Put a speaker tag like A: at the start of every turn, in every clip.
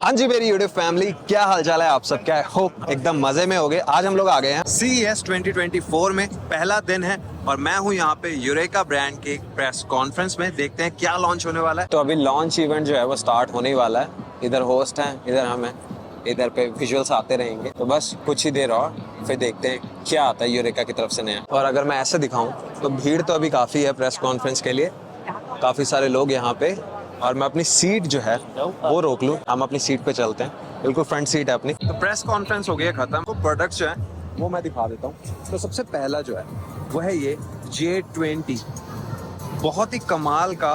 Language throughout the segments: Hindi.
A: हाँ जी मेरी यूट्यूब फैमिली, क्या हाल चाल है आप सब? क्या होप एकदम मजे में हो गए। आज हम लोग आ गए हैं CES 2024 में, पहला दिन है और मैं हूँ यहाँ पे यूरेका ब्रांड के प्रेस कॉन्फ्रेंस में। देखते हैं क्या लॉन्च होने वाला है। तो अभी लॉन्च इवेंट जो है वो स्टार्ट होने ही वाला है। इधर होस्ट हैं, इधर हम हैं, इधर पे विजुअल्स आते रहेंगे। तो बस कुछ ही देर और फिर देखते हैं क्या आता है यूरेका की तरफ से नया। और अगर मैं ऐसे दिखाऊं तो भीड़ तो अभी काफी है प्रेस कॉन्फ्रेंस के लिए, काफी सारे लोग यहाँ पे। और मैं अपनी सीट जो है वो रोक लूं, हम अपनी सीट पे चलते हैं। बिल्कुल फ्रंट सीट है अपनी। तो प्रेस कॉन्फ्रेंस हो गया खत्म। तो प्रोडक्ट्स जो है वो मैं दिखा देता हूँ। तो सबसे पहला जो है वो है ये J20। बहुत ही कमाल का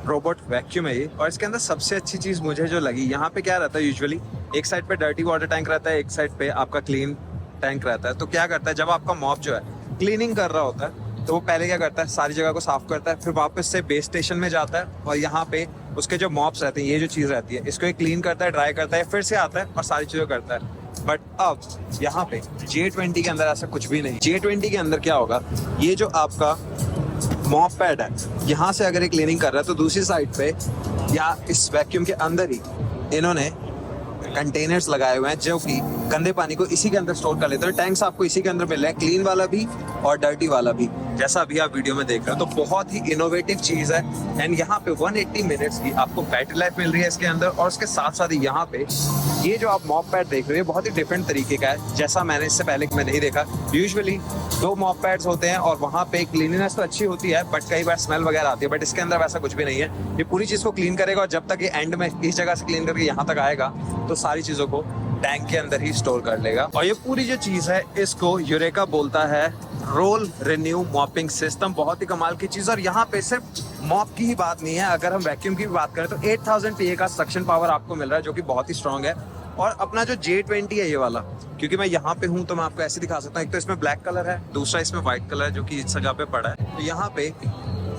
A: रोबोट वैक्यूम है ये। और इसके अंदर सबसे अच्छी चीज मुझे जो लगी, यहाँ पे क्या रहता है यूजुअली एक साइड पे डर्टी वाटर टैंक रहता है, एक साइड पे आपका क्लीन टैंक रहता है। तो क्या करता है, जब आपका मॉप जो है क्लीनिंग कर रहा होता है तो वो पहले क्या करता है, सारी जगह को साफ करता है, फिर वापस से बेस स्टेशन में जाता है और यहाँ पे उसके जो मॉप्स रहते हैं, ये जो चीज रहती है, इसको क्लीन करता है, ड्राई करता है, फिर से आता है और सारी चीजें करता है। बट अब यहाँ पे J20 के अंदर ऐसा कुछ भी नहीं। J20 के अंदर क्या होगा, ये जो आपका मॉप पैड है, यहाँ से अगर ये क्लीनिंग कर रहा है तो दूसरी साइड पे या इस वैक्यूम के अंदर ही इन्होंने कंटेनर्स लगाए हुए हैं जो कि गंदे पानी को इसी के अंदर स्टोर कर लेते हैं। टैंक्स आपको इसी के अंदर मिल रहे हैं, क्लीन वाला भी और डर्टी वाला भी, जैसा अभी आप वीडियो में देख रहे हो। तो बहुत ही इनोवेटिव चीज है। एंड यहाँ पे 180 मिनट्स की आपको बैटरी लाइफ मिल रही है इसके अंदर। और उसके साथ साथ यहाँ पे ये जो आप मॉप पैड देख रहे हो बहुत ही डिफरेंट तरीके का है, जैसा मैंने इससे पहले मैं नहीं देखा। यूजुअली 2 मॉप पैड्स होते हैं और वहाँ पे क्लीनिनेस तो अच्छी होती है बट कई बार स्मेल वगैरह आती है। बट इसके अंदर वैसा कुछ भी नहीं है। ये पूरी चीज को क्लीन करेगा और जब तक ये एंड में इस जगह से क्लीन करके यहाँ तक आएगा तो सारी चीजों को टैंक के अंदर ही स्टोर कर लेगा। और ये पूरी जो चीज है इसको यूरेका बोलता है रोल रिन्यू मॉपिंग सिस्टम। बहुत ही कमाल की चीज। और यहाँ पे सिर्फ मॉप की ही बात नहीं है, अगर हम वैक्यूम की भी बात करें तो 8000 PA का सक्शन पावर आपको मिल रहा है, जो कि बहुत ही स्ट्रॉन्ग है। और अपना जो J20 है ये वाला, क्योंकि मैं यहाँ पे हूँ तो मैं आपको ऐसे दिखा सकता हूँ। एक तो इसमें ब्लैक कलर है, दूसरा इसमें व्हाइट कलर है जो कि इस जगह पे पड़ा है। तो यहाँ पे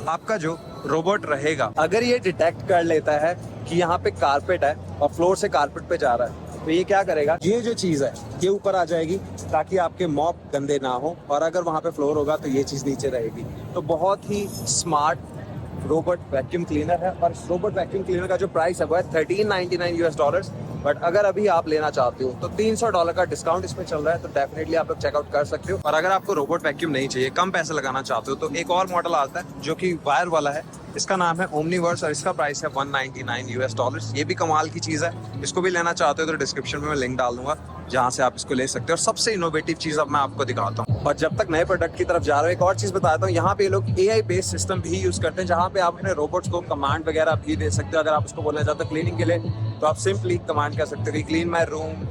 A: आपका जो रोबोट रहेगा, अगर ये डिटेक्ट कर लेता है कि यहाँ पे कारपेट है और फ्लोर से कारपेट पे जा रहा है, तो ये क्या करेगा, ये जो चीज है ये ऊपर आ जाएगी ताकि आपके मॉप गंदे ना हो। और अगर वहां पे फ्लोर होगा तो ये चीज नीचे रहेगी। तो बहुत ही स्मार्ट रोबोट वैक्यूम क्लीनर है। और रोबोट वैक्यूम क्लीनर का जो प्राइस है वो है $1399। बट अगर अभी आप लेना चाहते हो तो $300 का डिस्काउंट इसमें चल रहा है। तो डेफिनेटली आप लोग चेकआउट कर सकते हो। और अगर आपको रोबोट वैक्यूम नहीं चाहिए, कम पैसे लगाना चाहते हो, तो एक और मॉडल आता है जो कि वायर वाला है। इसका नाम है ओमनीवर्स और इसका प्राइस है $199। ये भी कमाल की चीज है। इसको भी लेना चाहते हो तो डिस्क्रिप्शन में मैं लिंक डाल दूंगा जहाँ से आप इसको ले सकते हो। और सबसे इनोवेटिव चीज अब मैं आपको दिखाता हूँ। और जब तक नए प्रोडक्ट की तरफ जा रहे हो, एक और चीज बताता हूँ। यहाँ पे लोग AI बेस्ड सिस्टम भी यूज करते हैं, जहाँ पे आप अपने रोबोट्स को कमांड वगैरह भी दे सकते हो। अगर आप उसको बोलना चाहते हो क्लीनिंग के लिए तो आप सिंपली कमांड कर सकते हो, clean my room,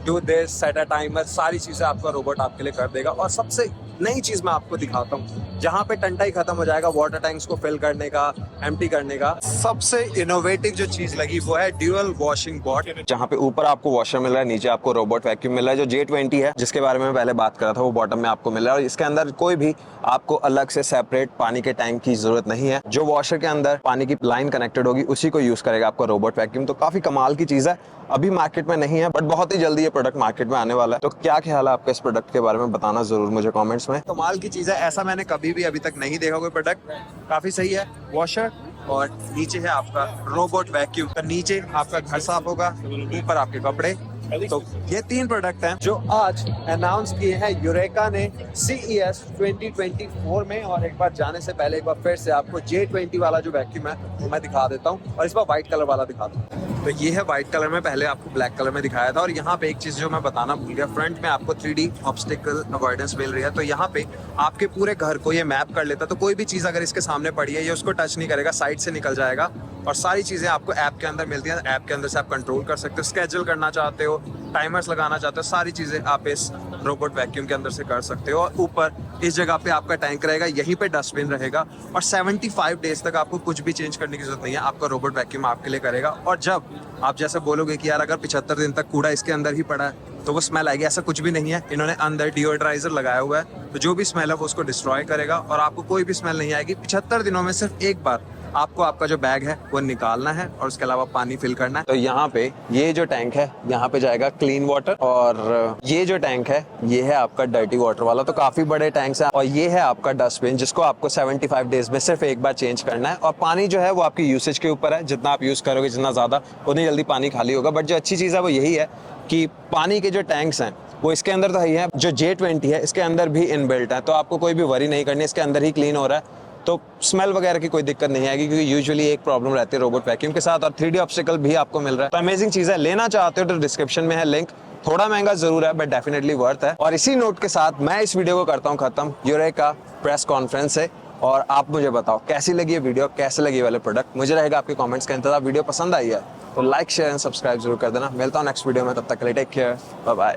A: do this, set a timer. सारी चीजें आपका रोबोट आपके लिए कर देगा। और सबसे नई चीज मैं आपको दिखाता हूँ, जहाँ पे टंटा ही खत्म हो जाएगा वाटर टैंक्स को फिल करने का, एम्प्टी करने का। सबसे इनोवेटिव जो चीज लगी वो है ड्यूअल वॉशिंग बॉट, जहाँ पे ऊपर आपको वॉशर मिल रहा है, नीचे आपको रोबोट वैक्यूम मिल रहा है। जो J20 है जिसके बारे में मैं पहले बात कर रहा था, वो बॉटम में आपको मिल रहा है। और इसके अंदर कोई भी आपको अलग से सेपरेट पानी के टैंक की जरूरत नहीं है। जो वॉशर के अंदर पानी की लाइन कनेक्टेड होगी उसी को यूज करेगा आपका रोबोट वैक्यूम। तो काफी कमाल की चीज है। अभी मार्केट में नहीं है बट बहुत ही जल्दी ये प्रोडक्ट मार्केट में आने वाला है। तो क्या ख्याल है आपका इस प्रोडक्ट के बारे में, बताना जरूर मुझे कमेंट्स में। कमाल की चीज है, ऐसा मैंने कभी भी अभी तक नहीं देखा कोई प्रोडक्ट। काफी सही है। वॉशर और नीचे है आपका रोबोट वैक्यूम। तो नीचे आपका घर साफ होगा, ऊपर आपके कपड़े। तो ये 3 प्रोडक्ट हैं जो आज अनाउंस किए हैं यूरेका ने CES 2024 में। और एक बार जाने से पहले एक बार फिर से आपको J20 वाला जो वैक्यूम है वो मैं दिखा देता हूँ। और इस बार व्हाइट कलर वाला दिखा दूँ। तो ये है व्हाइट कलर में, पहले आपको ब्लैक कलर में दिखाया था। और यहाँ पे एक चीज जो मैं बताना भूल गया, फ्रंट में आपको 3D ऑब्स्टिकल अवॉइडेंस मिल रही है। तो यहाँ पे आपके पूरे घर को ये मैप कर लेता है। तो कोई भी चीज अगर इसके सामने पड़ी है ये उसको टच नहीं करेगा, साइड से निकल जाएगा। और सारी चीजें आपको ऐप के अंदर मिलती हैं। ऐप के अंदर से आप कंट्रोल कर सकते हो, स्केड्यूल करना चाहते हो, टाइमर्स लगाना चाहते हो, सारी चीजें आप इस रोबोट वैक्यूम के अंदर से कर सकते हो। और ऊपर इस जगह पे आपका टैंक रहेगा, यहीं पे डस्टबिन रहेगा। और 75 डेज तक आपको कुछ भी चेंज करने की जरूरत नहीं है, आपका रोबोट वैक्यूम आपके लिए करेगा। और जब आप जैसे बोलोगे कि यार अगर 75 दिन तक कूड़ा इसके अंदर ही पड़ा है तो वो स्मेल आएगी, ऐसा कुछ भी नहीं है। इन्होंने अंदर डिओड्राइजर लगाया हुआ है, तो जो भी स्मेल है वो उसको डिस्ट्रॉय करेगा और आपको कोई भी स्मेल नहीं आएगी। 75 दिनों में सिर्फ एक बार आपको आपका जो बैग है वो निकालना है और उसके अलावा पानी फिल करना है। तो यहाँ पे ये जो टैंक है यहाँ पे जाएगा क्लीन वाटर, और ये जो टैंक है ये है आपका डर्टी वाटर वाला। तो काफी बड़े टैंक्स हैं। और ये है आपका डस्टबिन जिसको आपको 75 डेज में सिर्फ एक बार चेंज करना है। और पानी जो है वो आपकी यूसेज के ऊपर है, जितना आप यूज करोगे जितना ज्यादा उतनी जल्दी पानी खाली होगा। बट जो अच्छी चीज है वो यही है कि पानी के जो टैंक्स हैं वो इसके अंदर तो है, जो J20 है इसके अंदर भी इनबिल्ट है, तो आपको कोई भी वरी नहीं करनी, इसके अंदर ही क्लीन हो रहा है। तो स्मेल वगैरह की कोई दिक्कत नहीं आएगी, क्योंकि यूजुअली एक प्रॉब्लम रहती है रोबोट वैक्यूम के साथ। और 3D ऑब्स्टिकल भी आपको मिल रहा है। तो अमेजिंग चीज है, लेना चाहते हो तो डिस्क्रिप्शन में है लिंक। थोड़ा महंगा जरूर है बट डेफिनेटली वर्थ है। और इसी नोट के साथ मैं इस वीडियो को करता हूँ खत्म यूरेका प्रेस कॉन्फ्रेंस से। और आप मुझे बताओ कैसी लगी ये वीडियो, कैसे लगी वाले प्रोडक्ट, मुझे रहेगा आपके कमेंट्स का इंतजार। वीडियो पसंद आई है तो लाइक शेयर एंड सब्सक्राइब जरूर कर देना। मिलता हूँ नेक्स्ट वीडियो में, तब तक के लिए टेक केयर, बाय बाय।